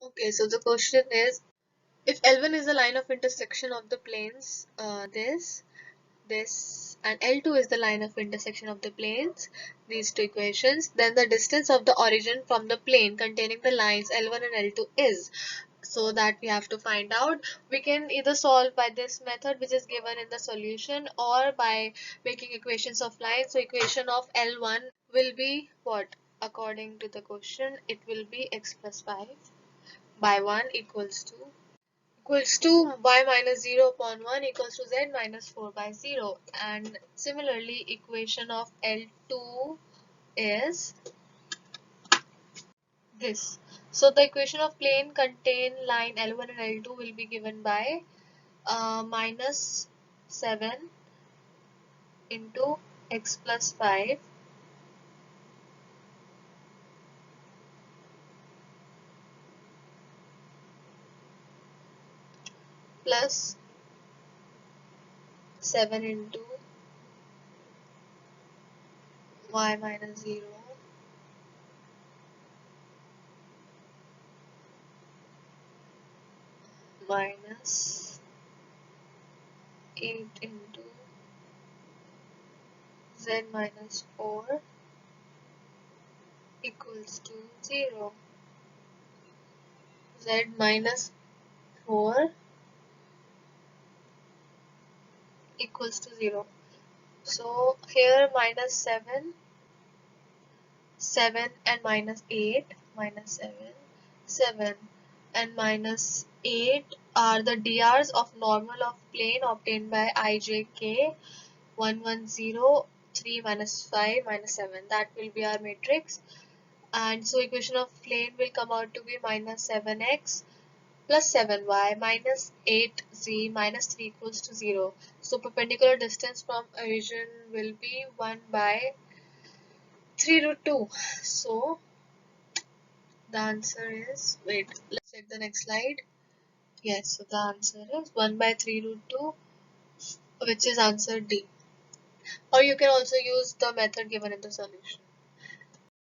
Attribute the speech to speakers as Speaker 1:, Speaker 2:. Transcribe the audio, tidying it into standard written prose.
Speaker 1: Okay, so the question is, if L1 is the line of intersection of the planes, this, and L2 is the line of intersection of the planes, these two equations, then the distance of the origin from the plane containing the lines L1 and L2 is. So that we have to find out. We can either solve by this method which is given in the solution, or by making equations of lines. So equation of L1 will be what? According to the question, it will be x plus 5 by 1 equals to y minus 0 upon 1 equals to z minus 4 by 0. And similarly, equation of L2 is this. So the equation of plane contain line L1 and L2 will be given by minus 7 into x plus 5 plus 7 into y minus 0 minus 8 into z minus 4 equals to 0. Z minus 4 equals to 0. So here minus 7, 7 and minus 8, minus 7, 7 and minus 8 are the DRs of normal of plane obtained by IJK 110, 3 minus 5 minus 7. That will be our matrix. And so equation of plane will come out to be minus 7x plus 7y minus 8z minus 3 equals to 0. So perpendicular distance from origin will be 1 by 3 root 2. So the answer is, wait, let's check the next slide. Yes, so the answer is 1 by 3 root 2, which is answer D. Or you can also use the method given in the solution.